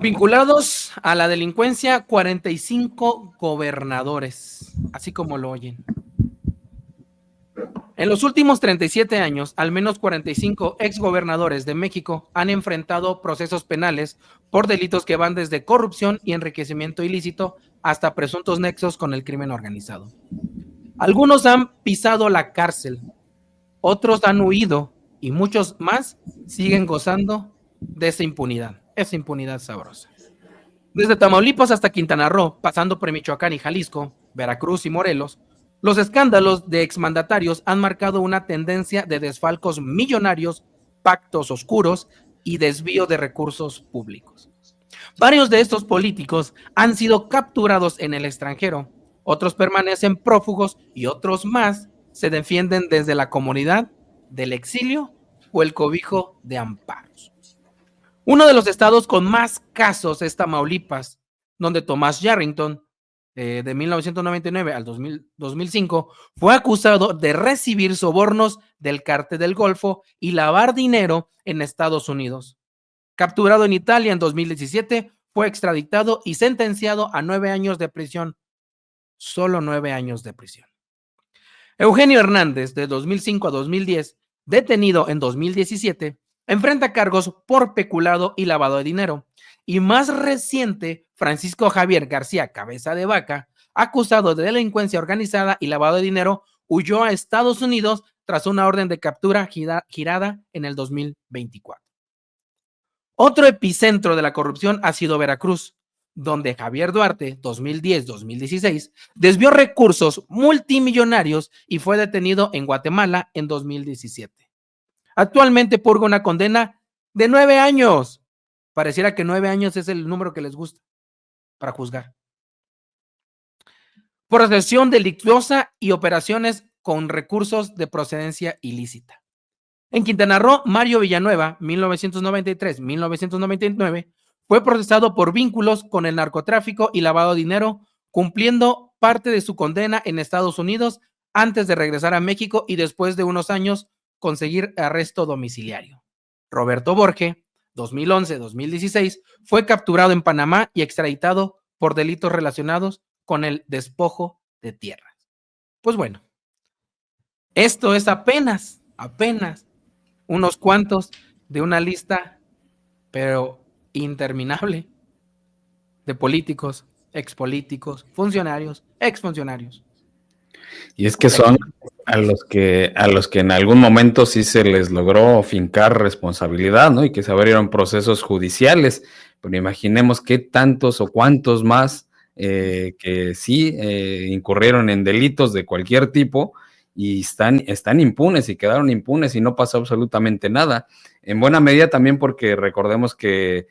Vinculados a la delincuencia, 45 gobernadores, así como lo oyen. En los últimos 37 años, al menos 45 exgobernadores de México han enfrentado procesos penales por delitos que van desde corrupción y enriquecimiento ilícito hasta presuntos nexos con el crimen organizado. Algunos han pisado la cárcel, otros han huido y muchos más siguen gozando de esa impunidad sabrosa. Desde Tamaulipas hasta Quintana Roo, pasando por Michoacán y Jalisco, Veracruz y Morelos, los escándalos de exmandatarios han marcado una tendencia de desfalcos millonarios, pactos oscuros y desvío de recursos públicos. Varios de estos políticos han sido capturados en el extranjero, otros permanecen prófugos y otros más se defienden desde la comunidad del exilio o el cobijo de amparos. Uno de los estados con más casos es Tamaulipas, donde Tomás Yarrington, de 1999 al 2005, fue acusado de recibir sobornos del Cártel del Golfo y lavar dinero en Estados Unidos. Capturado en Italia en 2017, fue extraditado y sentenciado a 9 años de prisión. Solo 9 años de prisión. Eugenio Hernández, de 2005 a 2010, detenido en 2017, enfrenta cargos por peculado y lavado de dinero. Y más reciente, Francisco Javier García Cabeza de Vaca, acusado de delincuencia organizada y lavado de dinero, huyó a Estados Unidos tras una orden de captura girada en el 2024. Otro epicentro de la corrupción ha sido Veracruz, donde Javier Duarte, 2010-2016, desvió recursos multimillonarios y fue detenido en Guatemala en 2017. Actualmente purga una condena de 9 años. Pareciera que 9 años es el número que les gusta para juzgar. Procesión delictuosa y operaciones con recursos de procedencia ilícita. En Quintana Roo, Mario Villanueva, 1993-1999, fue procesado por vínculos con el narcotráfico y lavado de dinero, cumpliendo parte de su condena en Estados Unidos antes de regresar a México y después de unos años conseguir arresto domiciliario. Roberto Borge, 2011-2016, fue capturado en Panamá y extraditado por delitos relacionados con el despojo de tierras. Pues bueno, esto es apenas unos cuantos de una lista, pero interminable, de políticos, expolíticos, funcionarios, exfuncionarios. Y es que son a los que en algún momento sí se les logró fincar responsabilidad, ¿no? Y que se abrieron procesos judiciales. Pero imaginemos qué tantos o cuántos más que sí incurrieron en delitos de cualquier tipo y están impunes y quedaron impunes y no pasó absolutamente nada. En buena medida también porque recordemos que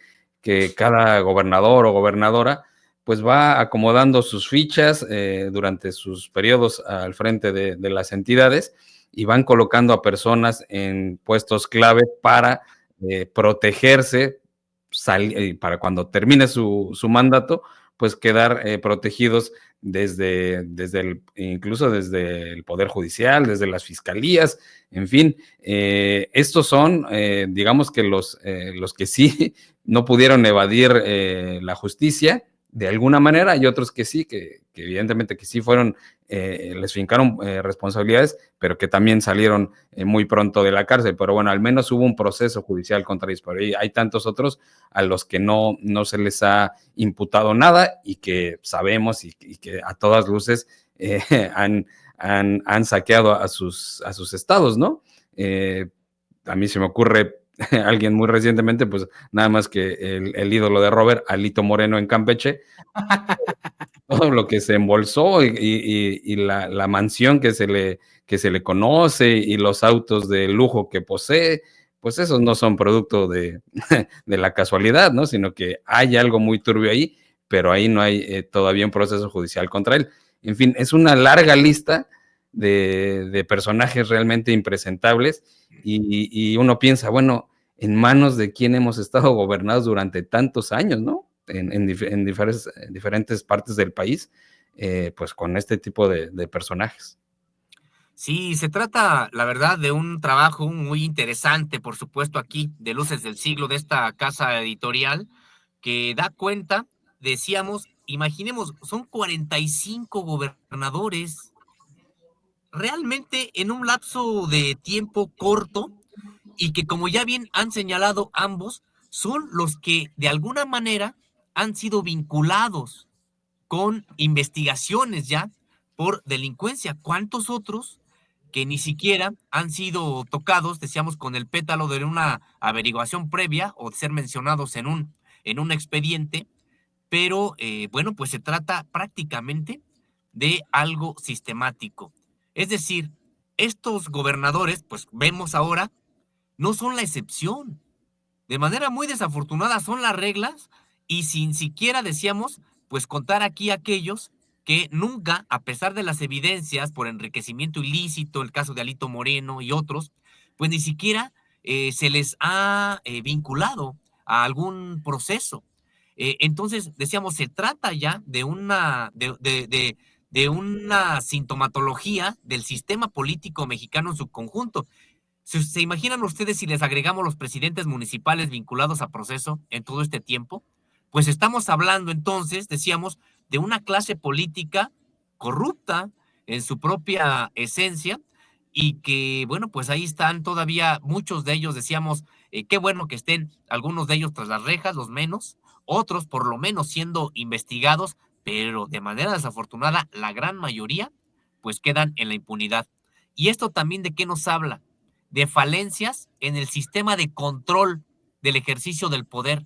cada gobernador o gobernadora pues va acomodando sus fichas durante sus periodos al frente de las entidades y van colocando a personas en puestos clave para protegerse, para cuando termine su mandato, pues quedar protegidos incluso desde el Poder Judicial, desde las fiscalías, en fin, estos son, digamos que los que sí no pudieron evadir la justicia de alguna manera, hay otros que sí, que evidentemente que sí fueron, les fincaron responsabilidades, pero que también salieron muy pronto de la cárcel, pero bueno, al menos hubo un proceso judicial contra ellos, pero hay tantos otros a los que no se les ha imputado nada y que sabemos y que a todas luces han saqueado a sus estados, ¿no? A mí se me ocurre alguien muy recientemente, pues nada más que el ídolo de Robert, Alito Moreno en Campeche, todo lo que se embolsó y la mansión que se le conoce y los autos de lujo que posee, pues esos no son producto de la casualidad, ¿no? Sino que hay algo muy turbio ahí, pero ahí no hay todavía un proceso judicial contra él. En fin, es una larga lista de personajes realmente impresentables y uno piensa, bueno, ¿en manos de quién hemos estado gobernados durante tantos años, no? En diferentes partes del país, pues con este tipo de personajes. Sí, se trata, la verdad, de un trabajo muy interesante, por supuesto, aquí de Luces del Siglo, de esta casa editorial, que da cuenta, decíamos, imaginemos, son 45 gobernadores, realmente en un lapso de tiempo corto, y que como ya bien han señalado ambos, son los que de alguna manera han sido vinculados con investigaciones ya por delincuencia. ¿Cuántos otros que ni siquiera han sido tocados, decíamos, con el pétalo de una averiguación previa o de ser mencionados en un expediente? Pero bueno, pues se trata prácticamente de algo sistemático. Es decir, estos gobernadores, pues vemos ahora, no son la excepción. De manera muy desafortunada son las reglas, y sin siquiera, decíamos, pues contar aquí aquellos que nunca, a pesar de las evidencias por enriquecimiento ilícito, el caso de Alito Moreno y otros, pues ni siquiera se les ha vinculado a algún proceso. Entonces, decíamos, se trata ya de una sintomatología del sistema político mexicano en su conjunto. ¿Se imaginan ustedes si les agregamos los presidentes municipales vinculados a proceso en todo este tiempo? Pues estamos hablando entonces, decíamos, de una clase política corrupta en su propia esencia, y que, bueno, pues ahí están todavía muchos de ellos, decíamos, qué bueno que estén algunos de ellos tras las rejas, los menos, otros por lo menos siendo investigados, pero de manera desafortunada la gran mayoría pues quedan en la impunidad. ¿Y esto también de qué nos habla? De falencias en el sistema de control del ejercicio del poder,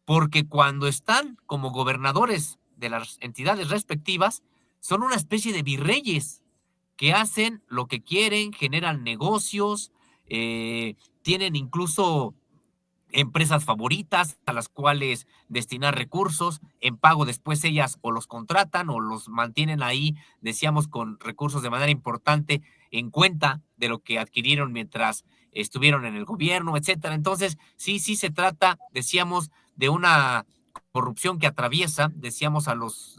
porque cuando están como gobernadores de las entidades respectivas, son una especie de virreyes que hacen lo que quieren, generan negocios, tienen incluso empresas favoritas a las cuales destinar recursos, en pago después ellas o los contratan o los mantienen ahí, decíamos, con recursos de manera importante en cuenta de lo que adquirieron mientras estuvieron en el gobierno, etcétera. Entonces, sí se trata, decíamos, de una corrupción que atraviesa, decíamos, a los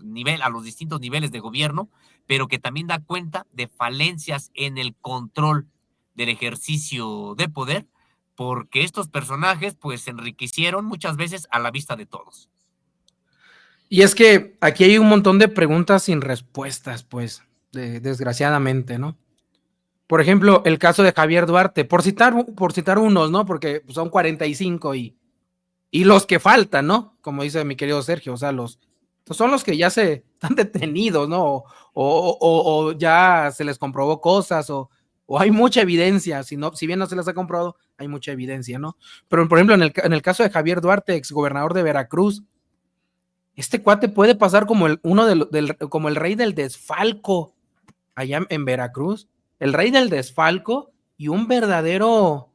distintos niveles de gobierno, pero que también da cuenta de falencias en el control del ejercicio de poder, porque estos personajes pues se enriquecieron muchas veces a la vista de todos. Y es que aquí hay un montón de preguntas sin respuestas, pues, desgraciadamente, ¿no? Por ejemplo, el caso de Javier Duarte, por citar unos, ¿no? Porque son 45 y los que faltan, ¿no? Como dice mi querido Sergio, o sea, son los que ya se están detenidos, ¿no? O ya se les comprobó cosas, o hay mucha evidencia, si bien no se les ha comprobado, hay mucha evidencia, ¿no? Pero, por ejemplo, en el caso de Javier Duarte, exgobernador de Veracruz, este cuate puede pasar como como el rey del desfalco allá en Veracruz, el rey del desfalco y un verdadero,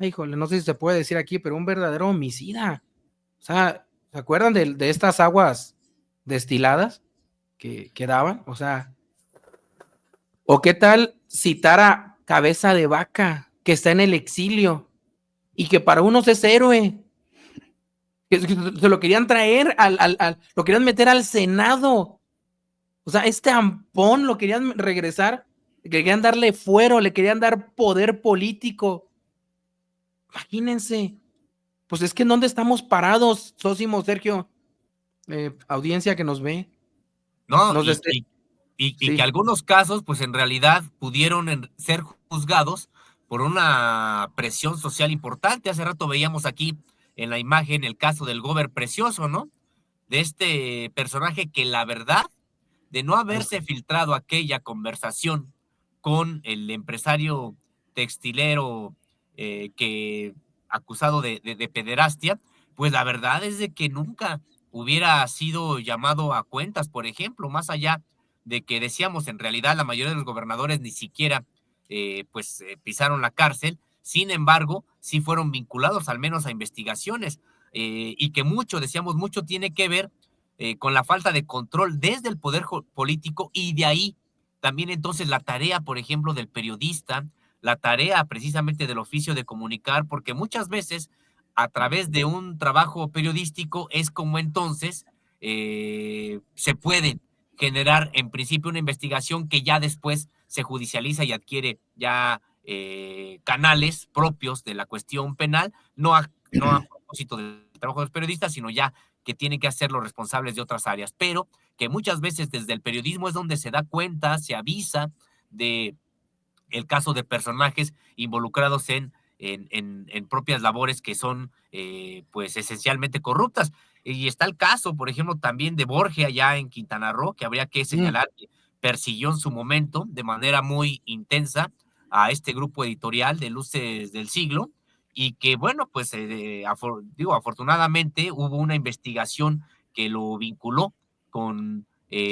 híjole, no sé si se puede decir aquí, pero un verdadero homicida. O sea, ¿se acuerdan de estas aguas destiladas que daban? O sea, ¿o qué tal citar a Cabeza de Vaca, que está en el exilio y que para unos es héroe? Que se lo querían traer, lo querían meter al Senado. O sea, este ampón lo querían regresar, le querían darle fuero, le querían dar poder político. Imagínense. Pues es que ¿en dónde estamos parados, Sósimo, Sergio? Audiencia que nos ve. No, Nos y que sí. algunos casos, pues en realidad pudieron ser juzgados por una presión social importante. Hace rato veíamos aquí en la imagen el caso del Gober Precioso, ¿no? De este personaje que la verdad, de no haberse filtrado aquella conversación con el empresario textilero que acusado de pederastia, pues la verdad es de que nunca hubiera sido llamado a cuentas, por ejemplo, más allá de que decíamos, en realidad la mayoría de los gobernadores ni siquiera pisaron la cárcel. Sin embargo, sí fueron vinculados al menos a investigaciones, y que decíamos, mucho tiene que ver con la falta de control desde el poder político, y de ahí también entonces la tarea, por ejemplo, del periodista, la tarea precisamente del oficio de comunicar, porque muchas veces a través de un trabajo periodístico es como entonces se puede generar en principio una investigación que ya después se judicializa y adquiere ya canales propios de la cuestión penal, no a propósito de trabajo de los periodistas, sino ya que tienen que hacer los responsables de otras áreas, pero que muchas veces desde el periodismo es donde se da cuenta, se avisa de el caso de personajes involucrados en propias labores que son pues esencialmente corruptas. Y está el caso, por ejemplo, también de Borge allá en Quintana Roo, que habría que señalar que persiguió en su momento de manera muy intensa a este grupo editorial de Luces del Siglo, y que bueno, pues afortunadamente hubo una investigación que lo vinculó con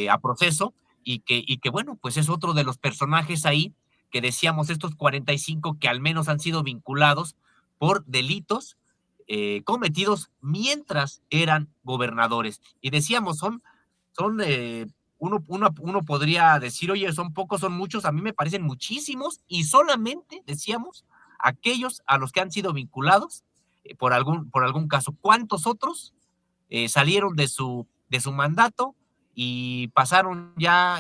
a Proceso, y que bueno, pues es otro de los personajes ahí que decíamos, estos 45 que al menos han sido vinculados por delitos cometidos mientras eran gobernadores. Y decíamos, uno podría decir, oye, son pocos, son muchos, a mí me parecen muchísimos, y solamente, decíamos, aquellos a los que han sido vinculados por algún caso. ¿Cuántos otros salieron de su mandato y pasaron ya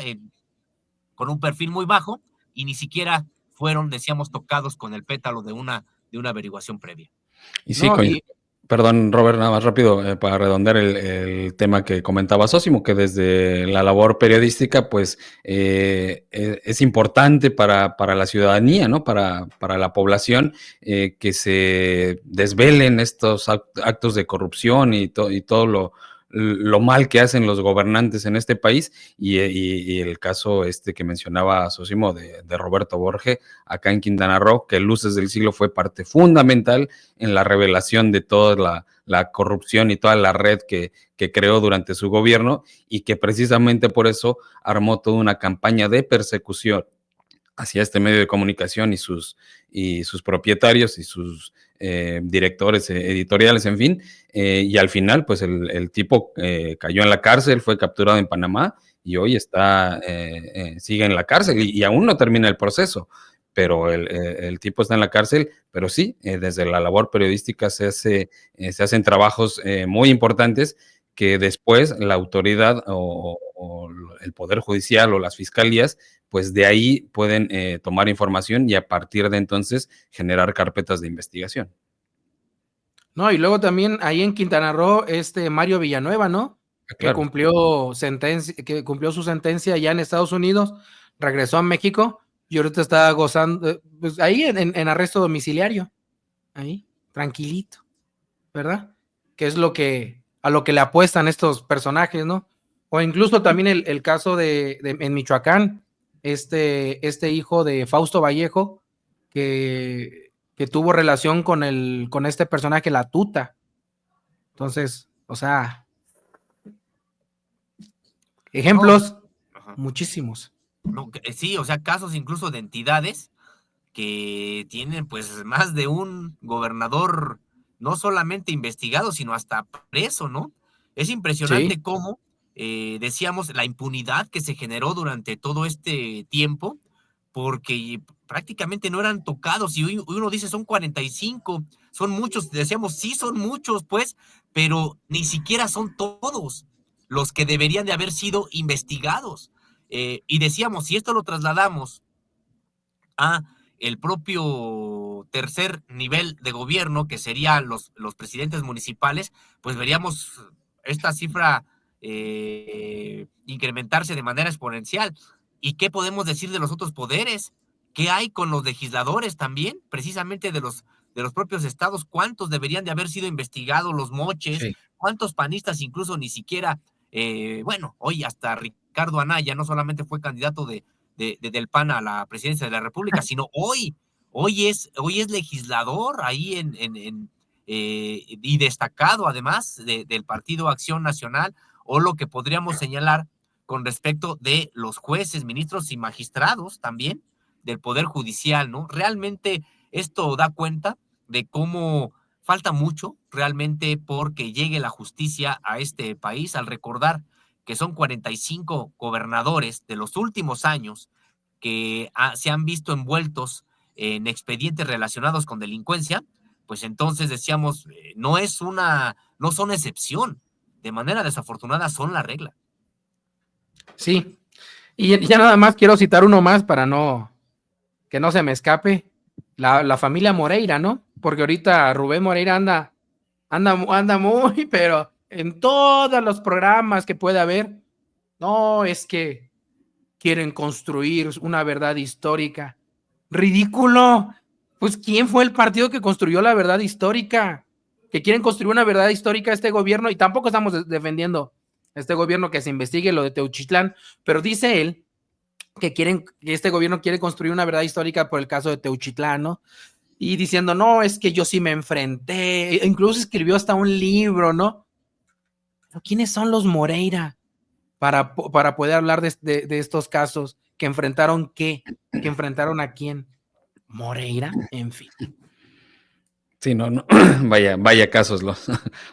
con un perfil muy bajo y ni siquiera fueron, decíamos, tocados con el pétalo de una averiguación previa? Y sí, perdón, Robert, nada más rápido, para redondear el tema que comentaba Sósimo, que desde la labor periodística, pues, es importante para la ciudadanía, ¿no? Para la población, que se desvelen estos actos de corrupción y todo lo mal que hacen los gobernantes en este país, y el caso que mencionaba Sósimo de Roberto Borge, acá en Quintana Roo, que Luces del Siglo fue parte fundamental en la revelación de toda la corrupción y toda la red que creó durante su gobierno, y que precisamente por eso armó toda una campaña de persecución hacia este medio de comunicación y sus propietarios y sus directores editoriales, en fin, y al final, pues el tipo cayó en la cárcel, fue capturado en Panamá y hoy sigue en la cárcel y aún no termina el proceso, pero el tipo está en la cárcel, pero sí, desde la labor periodística se hacen trabajos muy importantes que después la autoridad o el Poder Judicial o las fiscalías, pues de ahí pueden tomar información y a partir de entonces generar carpetas de investigación. No, y luego también ahí en Quintana Roo, Mario Villanueva, ¿no? Claro. Que cumplió su sentencia ya en Estados Unidos, regresó a México y ahorita está gozando, pues ahí en arresto domiciliario, ahí, tranquilito, ¿verdad? Que es a lo que le apuestan estos personajes, ¿no? O incluso también el caso en Michoacán, este hijo de Fausto Vallejo, que tuvo relación con este personaje, la Tuta. Entonces, o sea, ejemplos muchísimos. No, sí, o sea, casos incluso de entidades que tienen pues más de un gobernador no solamente investigado, sino hasta preso, ¿no? Es impresionante cómo, decíamos, la impunidad que se generó durante todo este tiempo, porque prácticamente no eran tocados, y uno dice son 45, son muchos, decíamos, sí son muchos, pues, pero ni siquiera son todos los que deberían de haber sido investigados. Y decíamos, si esto lo trasladamos a el propio tercer nivel de gobierno, que serían los presidentes municipales, pues veríamos esta cifra incrementarse de manera exponencial. ¿Y qué podemos decir de los otros poderes? ¿Qué hay con los legisladores también? Precisamente de los propios estados, ¿cuántos deberían de haber sido investigados, los moches? Sí. ¿Cuántos panistas incluso ni siquiera, bueno, hoy hasta Ricardo Anaya no solamente fue candidato del PAN a la presidencia de la República, sino hoy es legislador ahí y destacado además del Partido Acción Nacional, o lo que podríamos señalar con respecto de los jueces, ministros y magistrados también del Poder Judicial, ¿no? Realmente esto da cuenta de cómo falta mucho realmente porque llegue la justicia a este país, al recordar que son 45 gobernadores de los últimos años que se han visto envueltos en expedientes relacionados con delincuencia. Pues entonces decíamos, no son excepción, de manera desafortunada son la regla. Sí, y ya nada más quiero citar uno más para que no se me escape, la familia Moreira, ¿no? Porque ahorita Rubén Moreira anda anda muy, pero en todos los programas que puede haber, no, es que quieren construir una verdad histórica. ¡Ridículo! Pues, ¿quién fue el partido que construyó la verdad histórica? Que quieren construir una verdad histórica a este gobierno, y tampoco estamos defendiendo a este gobierno que se investigue lo de Teuchitlán, pero dice él que este gobierno quiere construir una verdad histórica por el caso de Teuchitlán, ¿no? Y diciendo, no, es que yo sí me enfrenté, incluso escribió hasta un libro, ¿no? Pero ¿quiénes son los Moreira para poder hablar de estos casos? ¿Que enfrentaron qué? ¿Que enfrentaron a quién? Moreira, en fin. Sí, no. Vaya casos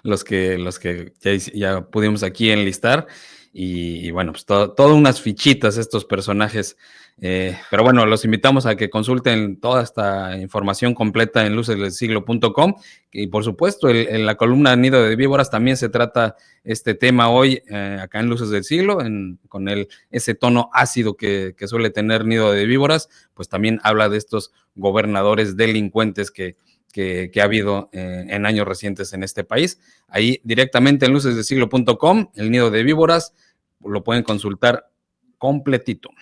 los que ya pudimos aquí enlistar. Y bueno, pues todo unas fichitas estos personajes. Pero bueno, los invitamos a que consulten toda esta información completa en lucesdelsiglo.com. Y por supuesto, en la columna Nido de Víboras también se trata este tema hoy, acá en Luces del Siglo, con ese tono ácido que suele tener Nido de Víboras, pues también habla de estos gobernadores delincuentes que ha habido en años recientes en este país. Ahí directamente en lucesdelsiglo.com, el Nido de Víboras, lo pueden consultar completito.